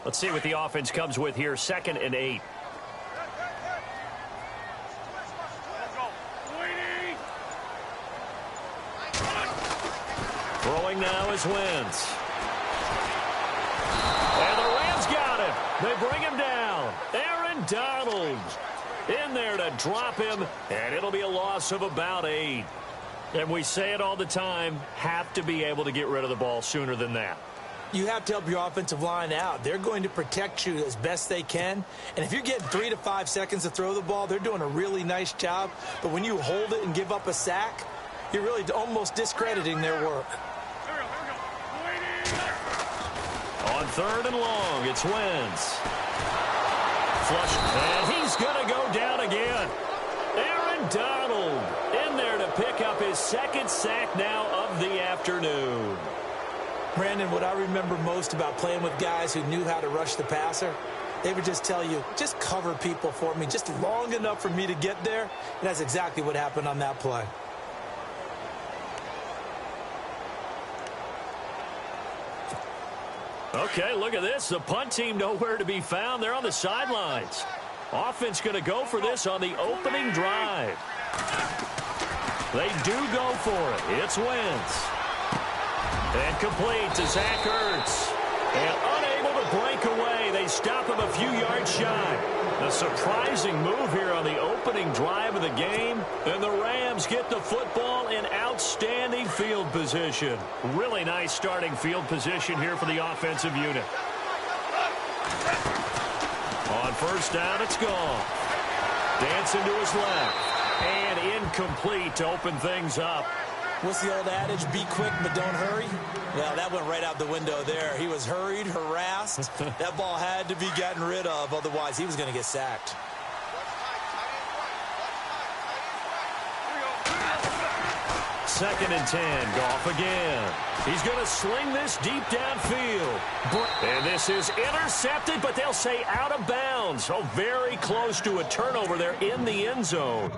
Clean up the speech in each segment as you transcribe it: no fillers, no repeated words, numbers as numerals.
Let's see what the offense comes with here. 2nd and 8. Throwing now is Wentz. And the Rams got him. They bring him down. Aaron Donald in there to drop him, and it'll be a loss of about 8. And we say it all the time, have to be able to get rid of the ball sooner than that. You have to help your offensive line out. They're going to protect you as best they can. And if you're getting 3 to 5 seconds to throw the ball, they're doing a really nice job. But when you hold it and give up a sack, you're really almost discrediting their work. On 3rd and long, it's Wentz. Flush, and he's going to go down again. Aaron Donald in there to pick up his 2nd sack now of the afternoon. Brandon, what I remember most about playing with guys who knew how to rush the passer, they would just tell you, just cover people for me, just long enough for me to get there. And that's exactly what happened on that play. Okay, look at this. The punt team nowhere to be found. They're on the sidelines. Offense going to go for this on the opening drive. They do go for it. It's Wentz. And complete to Zach Ertz. And unable to break away. They stop him a few yards shy. A surprising move here on the opening drive of the game. And the Rams get the football in outstanding field position. Really nice starting field position here for the offensive unit. On 1st down, it's gone. Dancing to his left. And incomplete to open things up. What's the old adage? Be quick, but don't hurry. Well, that went right out the window there. He was hurried, harassed. That ball had to be gotten rid of. Otherwise, he was going to get sacked. Second and 10. Goff again. He's going to sling this deep downfield. And this is intercepted, but they'll say out of bounds. So very close to a turnover there in the end zone.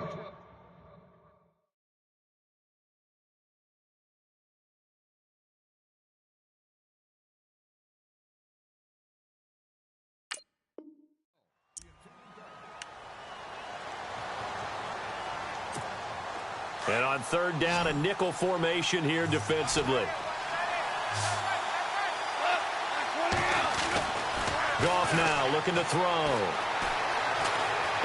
And on 3rd down, a nickel formation here defensively. Goff now looking to throw.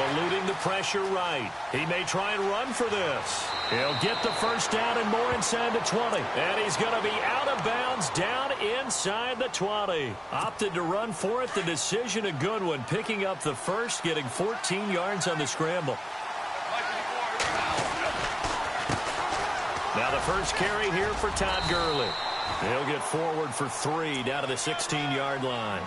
Eluding the pressure right. He may try and run for this. He'll get the 1st down and more inside the 20. And he's going to be out of bounds down inside the 20. Opted to run for it. The decision a good one. Picking up the 1st, getting 14 yards on the scramble. Now the 1st carry here for Todd Gurley. He'll get forward for 3 down to the 16-yard line.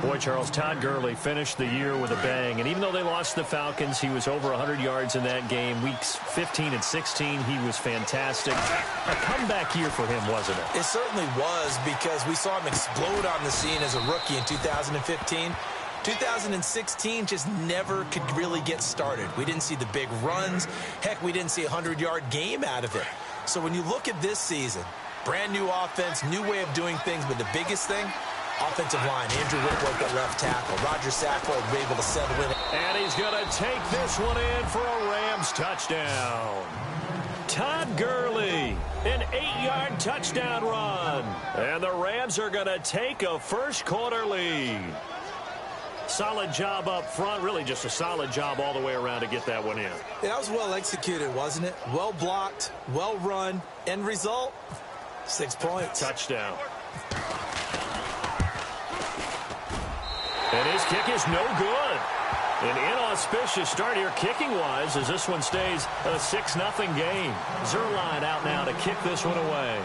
Boy, Charles, Todd Gurley finished the year with a bang. And even though they lost the Falcons, he was over 100 yards in that game. Weeks 15 and 16, he was fantastic. A comeback year for him, wasn't it? It certainly was, because we saw him explode on the scene as a rookie in 2015. 2016 just never could really get started. We didn't see the big runs. Heck, we didn't see a 100-yard game out of it. So when you look at this season, brand new offense, new way of doing things, but the biggest thing, offensive line. Andrew Whitworth at left tackle. Roger Saffold able to settle in. And he's going to take this one in for a Rams touchdown. Todd Gurley, an 8-yard touchdown run. And the Rams are going to take a 1st quarter lead. Solid job up front. Really just a solid job all the way around to get that one in. Yeah, that was well executed, wasn't it? Well blocked, well run. End result, 6 points. Touchdown. And his kick is no good. An inauspicious start here kicking-wise as this one stays a 6-0 game. Zerline out now to kick this one away.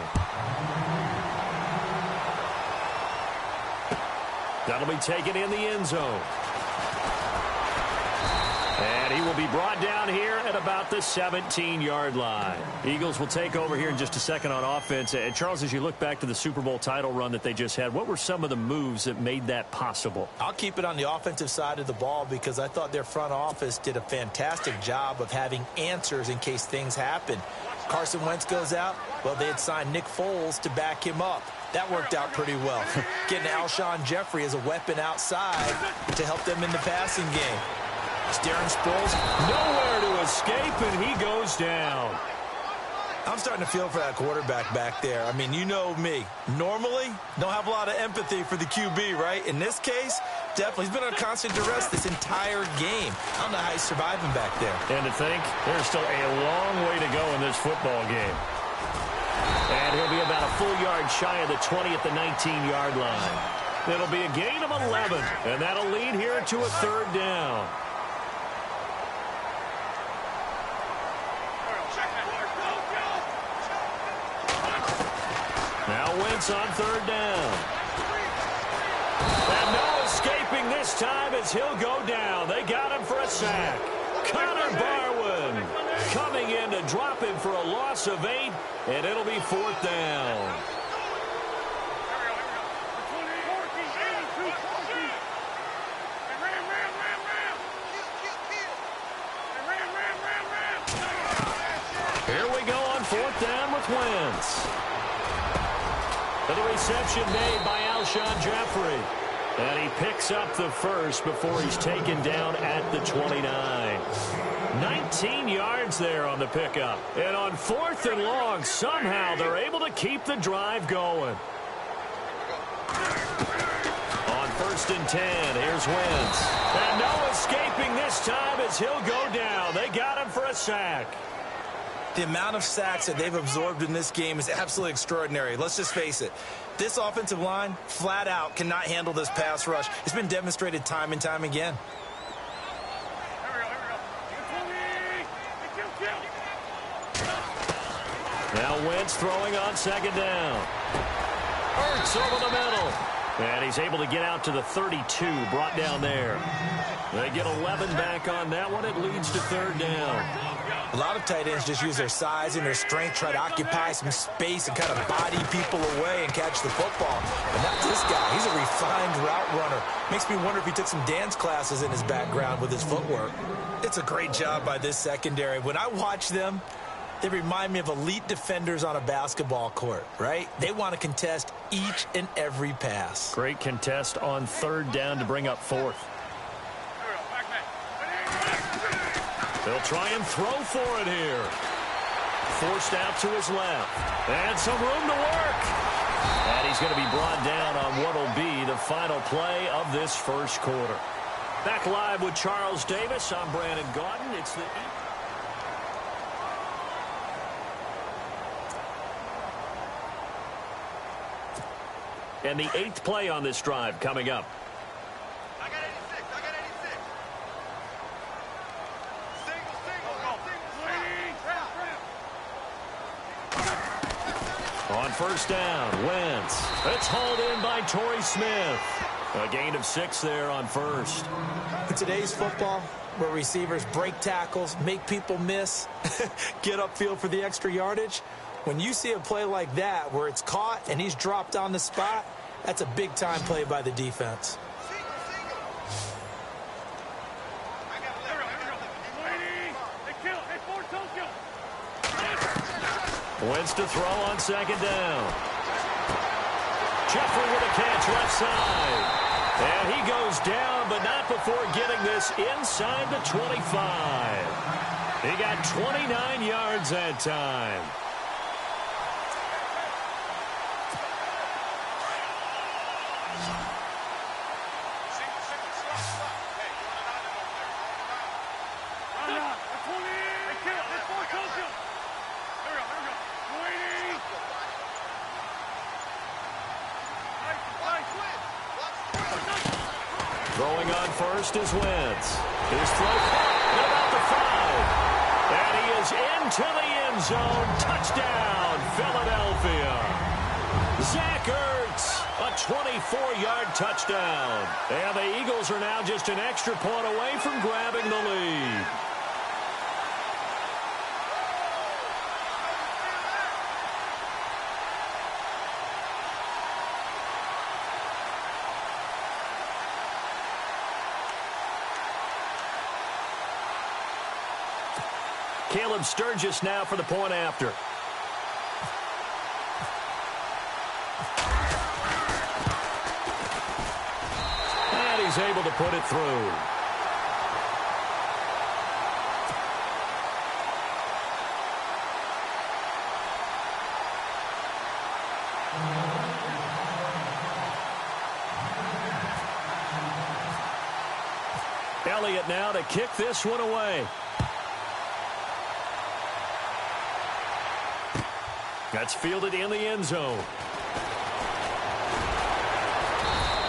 That'll be taken in the end zone. And And he will be brought down here at about the 17-yard line. Eagles will take over here in just a second on offense. And Charles, as you look back to the Super Bowl title run that they just had, what were some of the moves that made that possible? I'll keep it on the offensive side of the ball because I thought their front office did a fantastic job of having answers in case things happen. Carson Wentz goes out. Well, they had signed Nick Foles to back him up. That worked out pretty well. Getting Alshon Jeffrey as a weapon outside to help them in the passing game. Darren Sproles, nowhere to escape, and he goes down. I'm starting to feel for that quarterback back there. I mean, you know me. Normally, don't have a lot of empathy for the QB, right? In this case, definitely. He's been on constant duress this entire game. I don't know how he's surviving back there. And to think, there's still a long way to go in this football game. And he'll be about a full yard shy of the 20 at the 19-yard line. It'll be a gain of 11, and that'll lead here to a third down. Now Wentz on third down. And no escaping this time as he'll go down. They got him for a sack. Connor Barwin coming in to drop him for a loss of 8, and it'll be fourth down. Here we go on fourth down with Wentz. The reception made by Alshon Jeffrey. And he picks up the first before he's taken down at the 29. 19 yards there on the pickup. And on fourth and long, somehow they're able to keep the drive going. On first and 10, here's Wentz. And no escaping this time as he'll go down. They got him for a sack. The amount of sacks that they've absorbed in this game is absolutely extraordinary. Let's just face it. This offensive line, flat out, cannot handle this pass rush. It's been demonstrated time and time again. Now Wentz throwing on second down. Hurts over the middle. And he's able to get out to the 32, brought down there. They get 11 back on that one. It leads to third down. A lot of tight ends just use their size and their strength, try to occupy some space and kind of body people away and catch the football. But not this guy. He's a refined route runner. Makes me wonder if he took some dance classes in his background with his footwork. It's a great job by this secondary. When I watch them, they remind me of elite defenders on a basketball court, right? They want to contest each and every pass. Great contest on third down to bring up fourth. They'll try and throw for it here. Forced out to his left. And some room to work. And he's going to be brought down on what will be the final play of this first quarter. Back live with Charles Davis. I'm Brandon Gaudin. It's the... And the 8th play on this drive coming up. I got 86. I got 86. On first down, Wentz. It's hauled in by Torrey Smith. A gain of 6 there on first. In today's football, where receivers break tackles, make people miss, get upfield for the extra yardage, when you see a play like that where it's caught and he's dropped on the spot, that's a big-time play by the defense. Wentz to throw on second down. Jeffrey with a catch left side. And he goes down, but not before getting this inside the 25. He got 29 yards that time. Throwing on first is Wentz. His throw caught at about the 5. And he is into the end zone. Touchdown, Philadelphia. Zach Ertz, a 24-yard touchdown. And the Eagles are now just an extra point away from grabbing the lead. Caleb Sturgis now for the point after. And he's able to put it through. Elliott now to kick this one away. That's fielded in the end zone.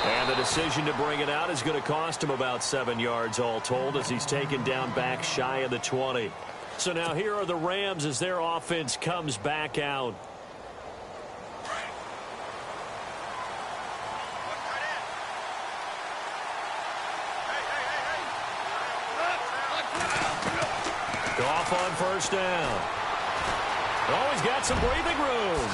And the decision to bring it out is going to cost him about 7 yards all told as he's taken down back shy of the 20. So now here are the Rams as their offense comes back out. Goff on first down. Oh, he's got some breathing room.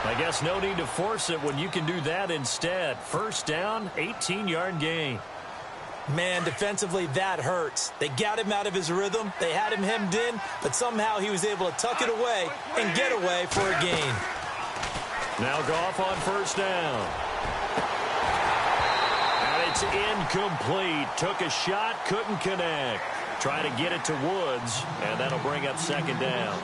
I guess no need to force it when you can do that instead. First down, 18-yard gain. Man, defensively, that hurts. They got him out of his rhythm. They had him hemmed in, but somehow he was able to tuck it away and get away for a gain. Now Goff on first down. And it's incomplete. Took a shot, couldn't connect. Try to get it to Woods, and that'll bring up second down.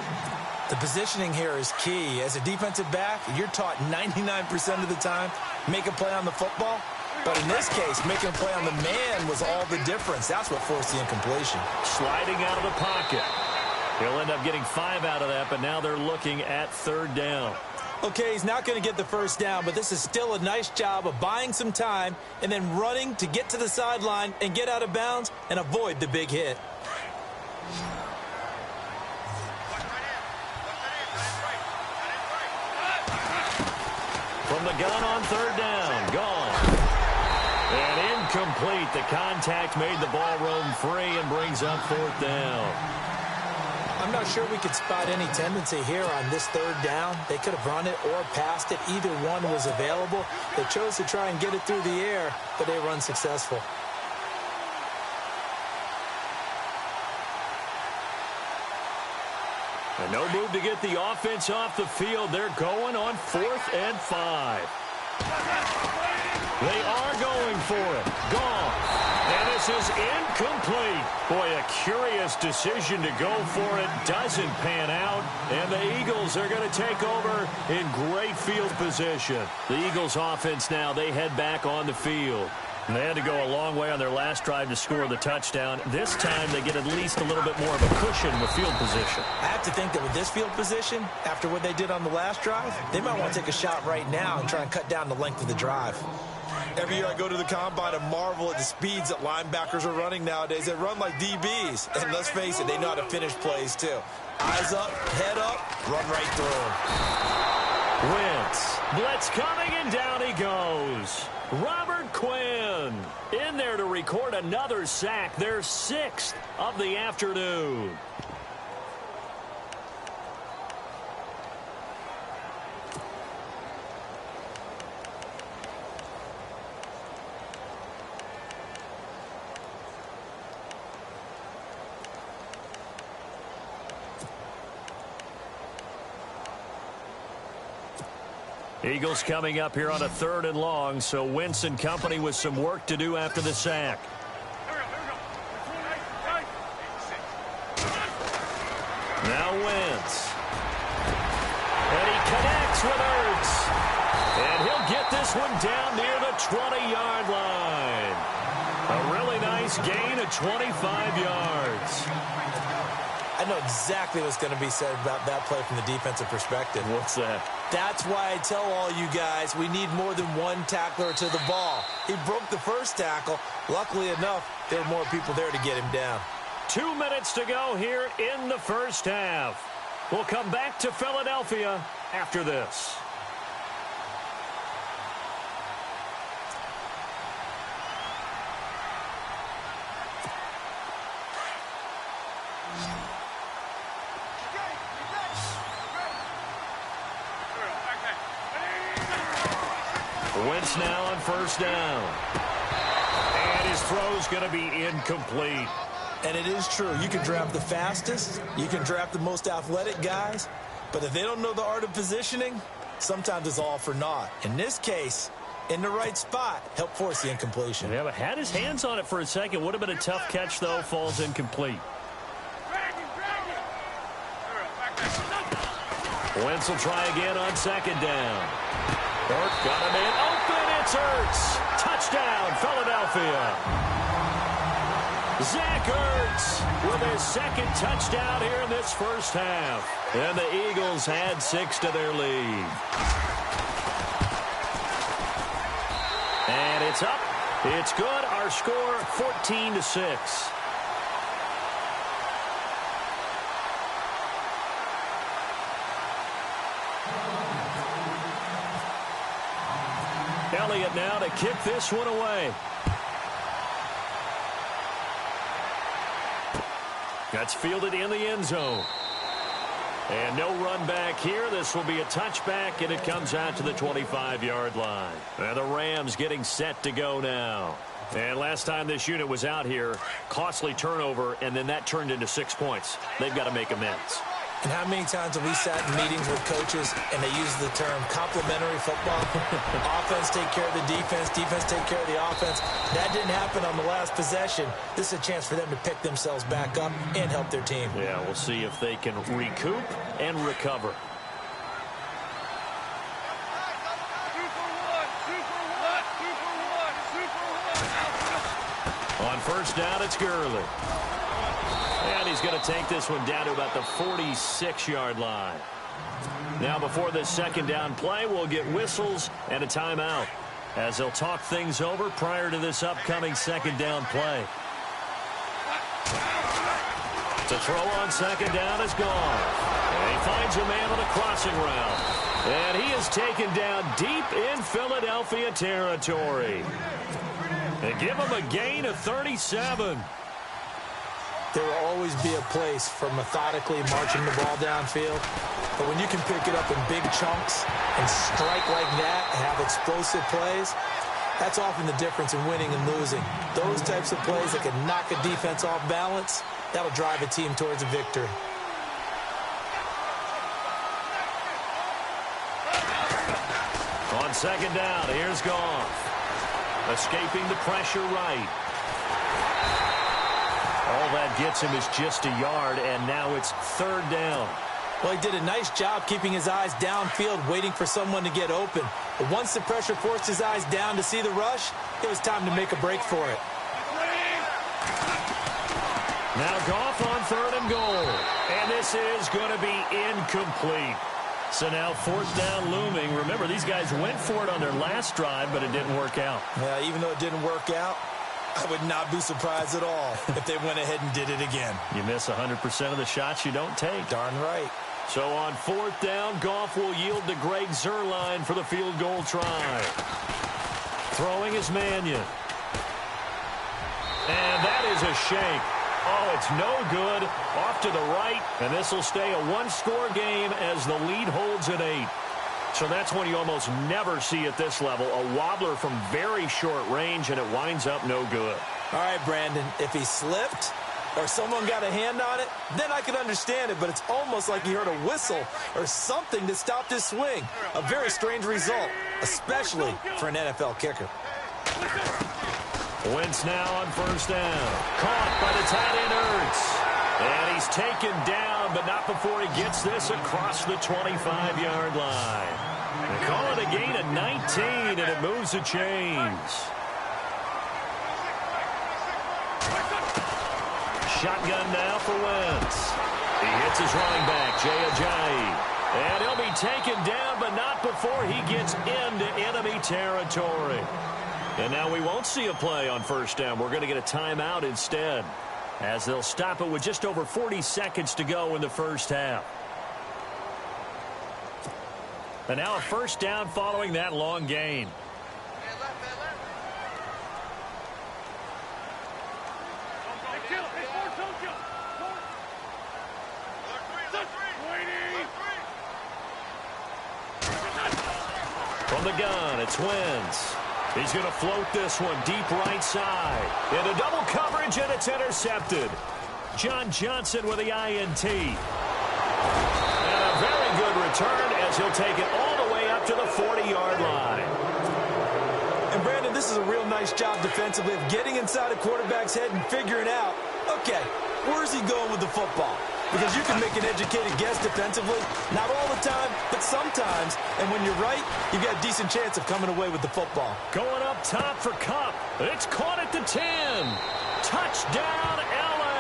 The positioning here is key. As a defensive back, you're taught 99% of the time, make a play on the football. But in this case, making a play on the man was all the difference. That's what forced the incompletion. Sliding out of the pocket. He'll end up getting 5 out of that, but now they're looking at third down. Okay, he's not going to get the first down, but this is still a nice job of buying some time and then running to get to the sideline and get out of bounds and avoid the big hit. From the gun on third down, gone. And incomplete. The contact made the ball roam free and brings up fourth down. I'm not sure we could spot any tendency here on this third down. They could have run it or passed it. Either one was available. They chose to try and get it through the air, but they were unsuccessful. And no move to get the offense off the field. They're going on 4th and 5. They are going for it. Gone. And this is incomplete. Boy, a curious decision to go for it. Doesn't pan out. And the Eagles are going to take over in great field position. The Eagles offense now, they head back on the field. And they had to go a long way on their last drive to score the touchdown. This time they get at least a little bit more of a cushion with field position. I have to think that with this field position, after what they did on the last drive, they might want to take a shot right now and try and cut down the length of the drive. Every year I go to the combine and marvel at the speeds that linebackers are running nowadays. They run like DBs. And let's face it, they know how to finish plays too. Eyes up, head up, run right through them. Wentz. Blitz coming, and down he goes. Robert Quinn in there to record another sack, their 6th of the afternoon. Eagles coming up here on a 3rd and long, so Wentz and company with some work to do after the sack. Now Wentz. And he connects with Ertz. And he'll get this one down near the 20-yard line. A really nice gain of 25 yards. I know exactly what's going to be said about that play from the defensive perspective. What's that? That's why I tell all you guys we need more than one tackler to the ball. He broke the first tackle. Luckily enough, there were more people there to get him down. 2 minutes to go here in the first half. We'll come back to Philadelphia after this. Wentz now on first down. And his throw's going to be incomplete. And it is true. You can draft the fastest. You can draft the most athletic guys. But if they don't know the art of positioning, sometimes it's all for naught. In this case, in the right spot, help force the incompletion. Yeah, but had his hands on it for a second. Would have been a tough catch, though. Falls incomplete. Wentz will try again on second down. Burke got him in. Open. It's Ertz. Touchdown, Philadelphia. Zach Ertz with his second touchdown here in this first half. And the Eagles add 6 to their lead. And it's up. It's good. Our score, 14-6. Elliott now to kick this one away. That's fielded in the end zone. And no run back here. This will be a touchback, and it comes out to the 25-yard line. And the Rams getting set to go now. And last time this unit was out here, costly turnover, and then that turned into 6 points. They've got to make amends. And how many times have we sat in meetings with coaches and they use the term complementary football? Offense take care of the defense, defense take care of the offense. That didn't happen on the last possession. This is a chance for them to pick themselves back up and help their team. Yeah, we'll see if they can recoup and recover. On first down, it's Gurley. And he's going to take this one down to about the 46-yard line. Now, before this second down play, we'll get whistles and a timeout as they'll talk things over prior to this upcoming second down play. To throw on second down is gone. And he finds a man on a crossing route. And he is taken down deep in Philadelphia territory. They give him a gain of 37. There will always be a place for methodically marching the ball downfield. But when you can pick it up in big chunks and strike like that and have explosive plays, that's often the difference in winning and losing. Those types of plays that can knock a defense off balance, that'll drive a team towards a victory. On second down, here's Goff. Escaping the pressure right. All that gets him is just a yard, and now it's third down. Well, he did a nice job keeping his eyes downfield, waiting for someone to get open. But once the pressure forced his eyes down to see the rush, it was time to make a break for it. Now Goff on third and goal. And this is going to be incomplete. So now fourth down looming. Remember, these guys went for it on their last drive, but it didn't work out. Yeah, even though it didn't work out, I would not be surprised at all if they went ahead and did it again. You miss 100% of the shots you don't take. Darn right. So on fourth down, Goff will yield to Greg Zuerlein for the field goal try. Throwing is Mannion. And that is a shake. Oh, it's no good. Off to the right, and this will stay a one-score game as the lead holds at 8. So that's one you almost never see at this level. A wobbler from very short range, and it winds up no good. All right, Brandon, if he slipped or someone got a hand on it, then I could understand it, but it's almost like he heard a whistle or something that stopped his swing. A very strange result, especially for an NFL kicker. Wentz now on first down. Caught by the tight end Ertz. And he's taken down, but not before he gets this across the 25-yard line. They call it a gain of 19, and it moves the chains. Shotgun now for Wentz. He hits his running back, Jay Ajayi. And he'll be taken down, but not before he gets into enemy territory. And now we won't see a play on first down. We're going to get a timeout instead, as they'll stop it with just over 40 seconds to go in the first half. And now a first down following that long gain. From the gun, it's Wentz. He's going to float this one deep right side. Into double coverage, and it's intercepted. John Johnson with the INT. And a very good return as he'll take it all the way up to the 40-yard line. And, Brandon, this is a real nice job defensively of getting inside a quarterback's head and figuring out, okay, where's he going with the football? Because you can make an educated guess defensively, not all the time, but sometimes. And when you're right, you've got a decent chance of coming away with the football. Going up top for Kupp. It's caught at the 10. Touchdown, L.A.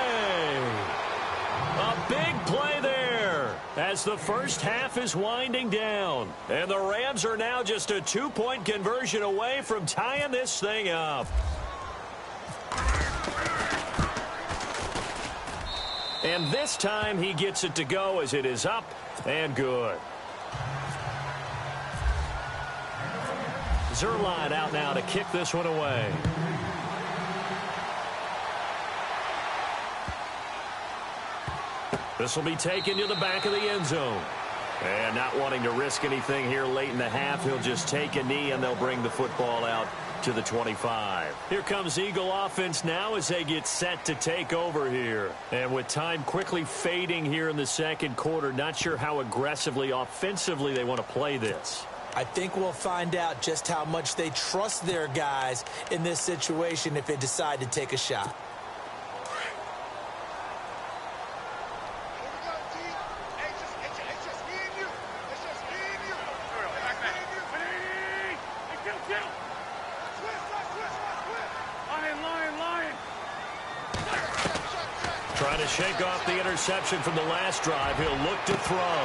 A big play there as the first half is winding down. And the Rams are now just a 2-point conversion away from tying this thing up. And this time he gets it to go as it is up and good. Zerline out now to kick this one away. This will be taken to the back of the end zone. And not wanting to risk anything here late in the half, he'll just take a knee and they'll bring the football out to the 25. Here comes Eagle offense now as they get set to take over here. And with time quickly fading here in the second quarter, not sure how aggressively, offensively they want to play this. I think we'll find out just how much they trust their guys in this situation if they decide to take a shot. Trying to shake off the interception from the last drive. He'll look to throw.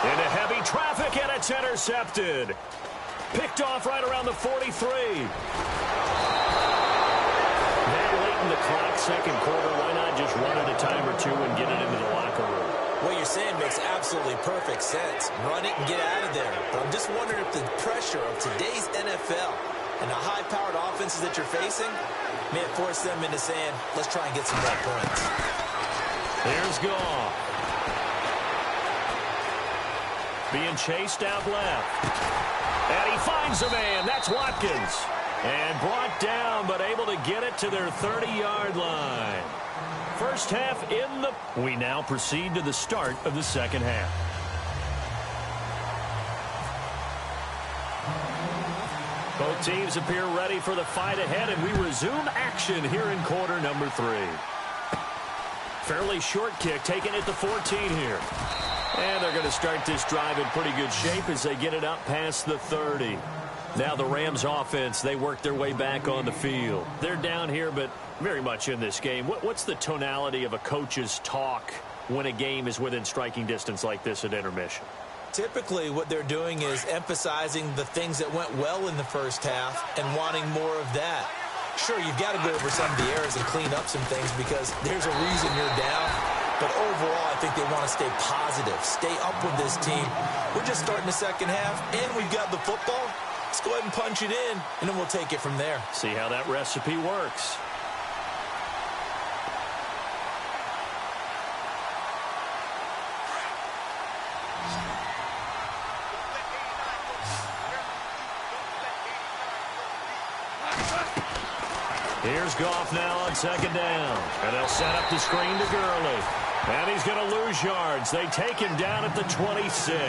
Into heavy traffic, and it's intercepted. Picked off right around the 43. Now late in the clock, second quarter, why not just run it a time or two and get it into the locker room? What you're saying makes absolutely perfect sense. Run it and get out of there. But I'm just wondering if the pressure of today's NFL and the high-powered offenses that you're facing may force them into saying, let's try and get some more points. Here's Goff. Being chased out left. And he finds a man. That's Watkins. And brought down, but able to get it to their 30-yard line. First half in the... We now proceed to the start of the second half. Both teams appear ready for the fight ahead, and we resume action here in quarter number 3. Fairly short kick, taken at the 14 here. And they're going to start this drive in pretty good shape as they get it up past the 30. Now the Rams offense, they work their way back on the field. They're down here, but very much in this game. What's the tonality of a coach's talk when a game is within striking distance like this at intermission? Typically, what they're doing is emphasizing the things that went well in the first half and wanting more of that. Sure, you've got to go over some of the errors and clean up some things because there's a reason you're down. But overall, I think they want to stay positive, stay up with this team. We're just starting the second half, and we've got the football. Let's go ahead and punch it in, and then we'll take it from there. See how that recipe works. Here's Goff now on second down. And they'll set up the screen to Gurley. And he's going to lose yards. They take him down at the 26.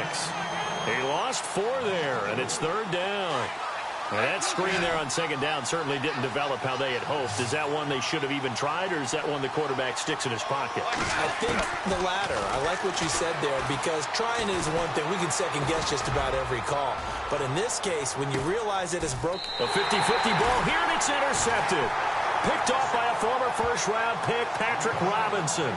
He lost 4 there, and it's third down. And that screen there on second down certainly didn't develop how they had hoped. Is that one they should have even tried, or is that one the quarterback sticks in his pocket? I think the latter. I like what you said there because trying is one thing. We can second-guess just about every call. But in this case, when you realize it is broken. A 50-50 ball here, and it's intercepted. Picked off by a former first-round pick, Patrick Robinson.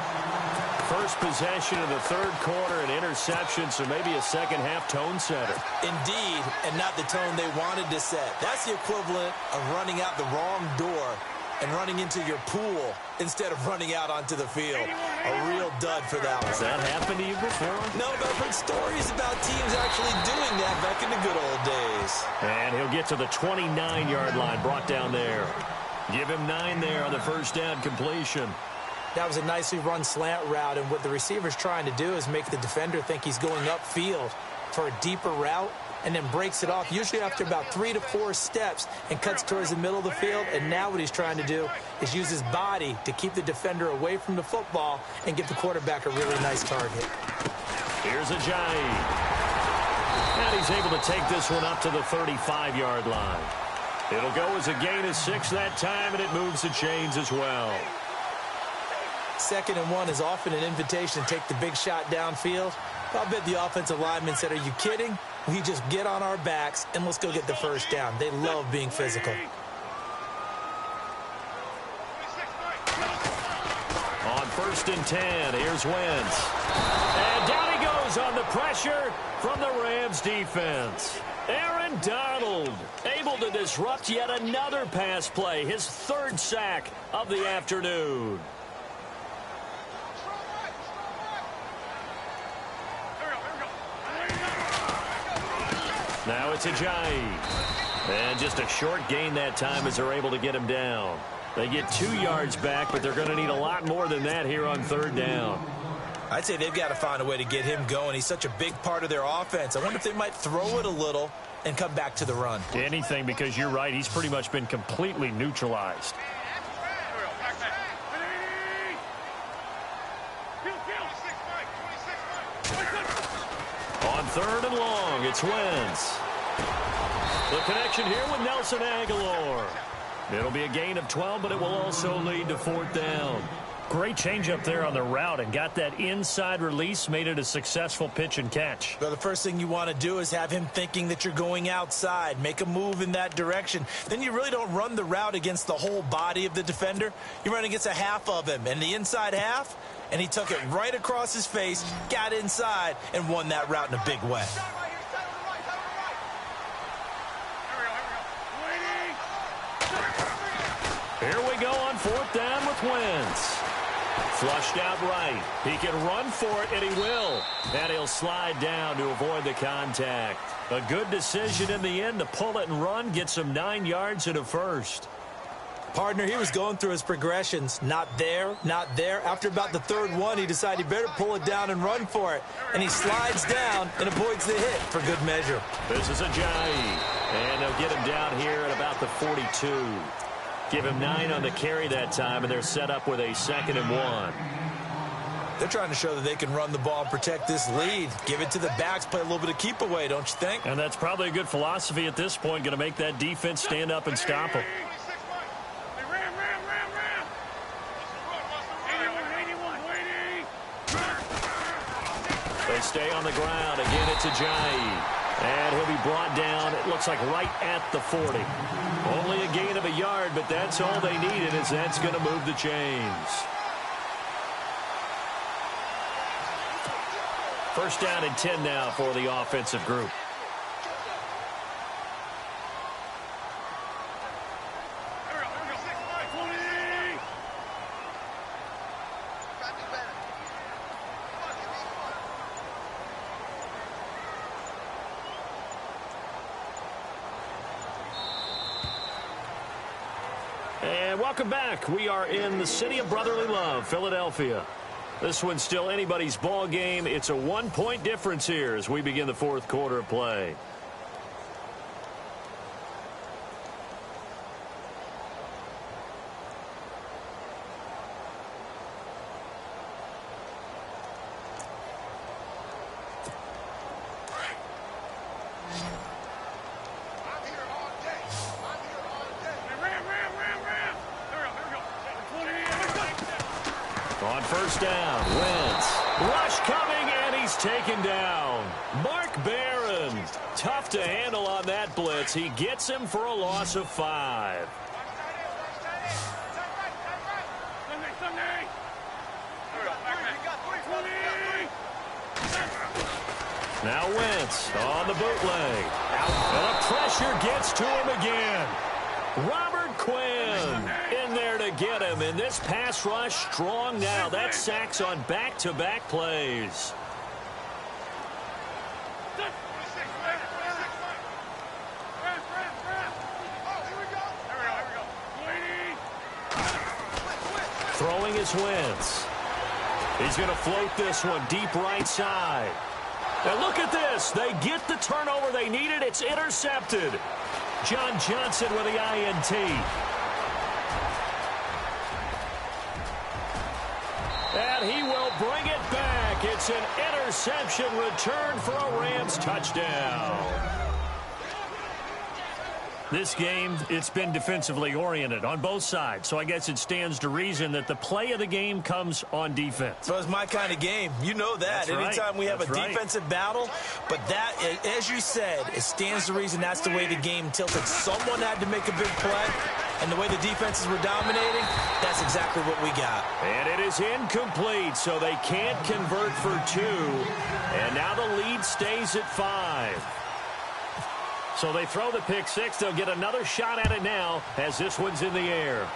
First possession of the third quarter, an interception, so maybe a second-half tone setter. Indeed, and not the tone they wanted to set. That's the equivalent of running out the wrong door and running into your pool instead of running out onto the field. A real dud for that one. Has that happened to you before? No, but I've heard stories about teams actually doing that back in the good old days. And he'll get to the 29-yard line, brought down there. Give him 9 there on the first down completion. That was a nicely run slant route, and what the receiver's trying to do is make the defender think he's going upfield. for a deeper route and then breaks it off, usually after about 3 to 4 steps, and cuts towards the middle of the field. And now what he's trying to do is use his body to keep the defender away from the football and give the quarterback a really nice target. Here's Ajayi. And he's able to take this one up to the 35-yard line. It'll go as a gain of 6 that time, and it moves the chains as well. 2nd and 1 is often an invitation to take the big shot downfield. I'll bet the offensive lineman said, "Are you kidding? We just get on our backs and let's go get the first down." They love being physical. On 1st and 10, here's Wentz. And down he goes on the pressure from the Rams defense. Aaron Donald able to disrupt yet another pass play, his 3rd sack of the afternoon. Now it's Ajayi. And just a short gain that time as they're able to get him down. They get 2 yards back, but they're going to need a lot more than that here on 3rd down. I'd say they've got to find a way to get him going. He's such a big part of their offense. I wonder if they might throw it a little and come back to the run. Anything, because you're right. He's pretty much been completely neutralized. On 3rd and long, it's Wentz. The connection here with Nelson Aguilar. It'll be a gain of 12, but it will also lead to 4th down. Great change up there on the route and got that inside release, made it a successful pitch and catch. Well, the first thing you want to do is have him thinking that you're going outside, make a move in that direction. Then you really don't run the route against the whole body of the defender. You run against a half of him, and the inside half, and he took it right across his face, got inside, and won that route in a big way. Here we go on 4th down with Wentz. Flushed out right. He can run for it, and he will. And he'll slide down to avoid the contact. A good decision in the end to pull it and run, gets him 9 yards and a first. Partner, he was going through his progressions. Not there, not there. After about the 3rd one, he decided he better pull it down and run for it. And he slides down and avoids the hit for good measure. This is Ajayi. And they'll get him down here at about the 42. Give him 9 on the carry that time, and they're set up with a 2nd and 1. They're trying to show that they can run the ball and protect this lead. Give it to the backs, play a little bit of keep away, don't you think? And that's probably a good philosophy at this point, going to make that defense stand up and stop them. They stay on the ground. Again, it's Ajayi. And he'll be brought down, it looks like right at the 40. Only a gain of a yard, but that's all they needed, as that's going to move the chains. 1st down and 10 now for the offensive group. And welcome back. We are in the city of brotherly love, Philadelphia. This one's still anybody's ball game. It's a 1-point difference here as we begin the 4th quarter of play. On 1st down, Wentz. Rush coming, and he's taken down. Mark Barron, tough to handle on that blitz. He gets him for a loss of 5. Now Wentz on the bootleg. And the pressure gets to him again. Robert Quinn in there to get him. And this pass rush strong now. That's sacks on back-to-back plays. Throwing is Wentz. He's going to float this one deep right side. And look at this. They get the turnover they needed. It's intercepted. John Johnson with the INT. And he will bring it back. It's an interception return for a Rams touchdown. This game, it's been defensively oriented on both sides, so I guess it stands to reason that the play of the game comes on defense. So it's my kind of game. You know that. That's Anytime right. we have That's a right. defensive battle, but that, as you said, it stands to reason that's the way the game tilted. Someone had to make a big play, and the way the defenses were dominating, that's exactly what we got. And it is incomplete, so they can't convert for two. And now the lead stays at 5. So they throw the pick six. They'll get another shot at it now as this one's in the air.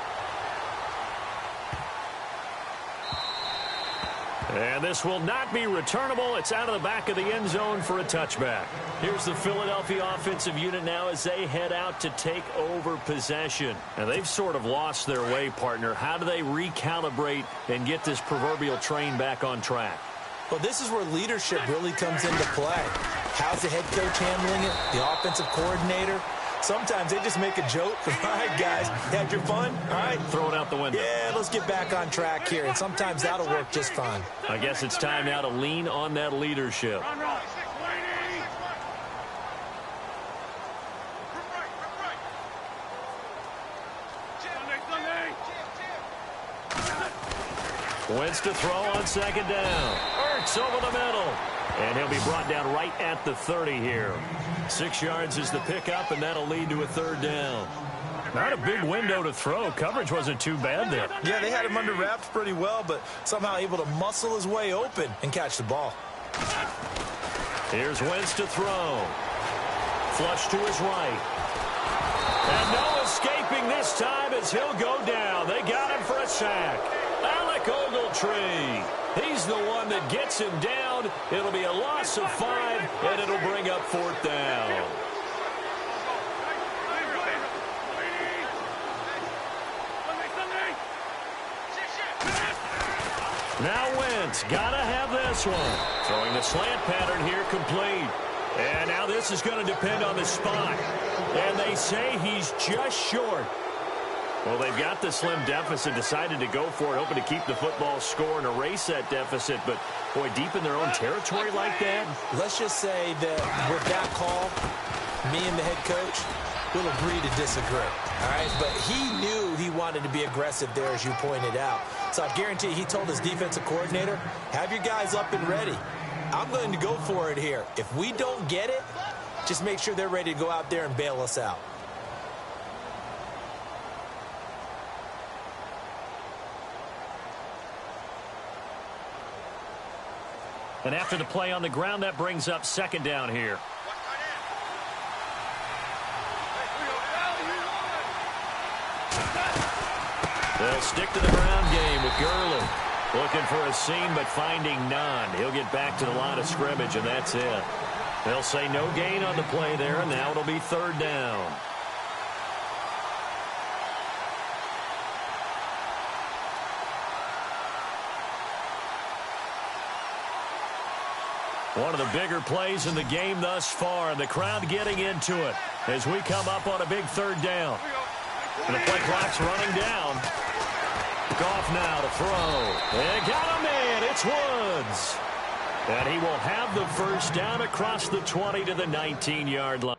And this will not be returnable. It's out of the back of the end zone for a touchback. Here's the Philadelphia offensive unit now as they head out to take over possession. And they've sort of lost their way, partner. How do they recalibrate and get this proverbial train back on track? Well, this is where leadership really comes into play. How's the head coach handling it? The offensive coordinator? Sometimes they just make a joke. All right, guys, had your fun? All right. Throw it out the window. Yeah, let's get back on track here. And sometimes that'll work just fine. I guess it's time now to lean on that leadership. Wentz to throw on second down. Ertz over the middle. And he'll be brought down right at the 30 here. 6 yards is the pickup, and that'll lead to a third down. Not a big window to throw. Coverage wasn't too bad there. Yeah, they had him under wraps pretty well, but somehow able to muscle his way open and catch the ball. Here's Wentz to throw. Flush to his right. And no escaping this time as he'll go down. They got him for a sack. Alec Ogletree. He's the one that gets him down. It'll be a loss of 5, and it'll bring up 4th down. Now Wentz, gotta have this one. Throwing the slant pattern here complete. And now this is going to depend on the spot. And they say he's just short. Well, they've got the slim deficit, decided to go for it, hoping to keep the football score and erase that deficit. But, boy, deep in their own territory like that. Let's just say that with that call, me and the head coach will agree to disagree. All right, but he knew he wanted to be aggressive there, as you pointed out. So I guarantee he told his defensive coordinator, have your guys up and ready. I'm going to go for it here. If we don't get it, just make sure they're ready to go out there and bail us out. And after the play on the ground, that brings up second down here. They'll stick to the ground game with Gurley. Looking for a seam, but finding none. He'll get back to the line of scrimmage, and that's it. They'll say no gain on the play there, and now it'll be third down. One of the bigger plays in the game thus far, and the crowd getting into it as we come up on a big third down. And the play clock's running down. Goff now to throw. And got him in. It's Woods. And he will have the first down across the 20 to the 19-yard line.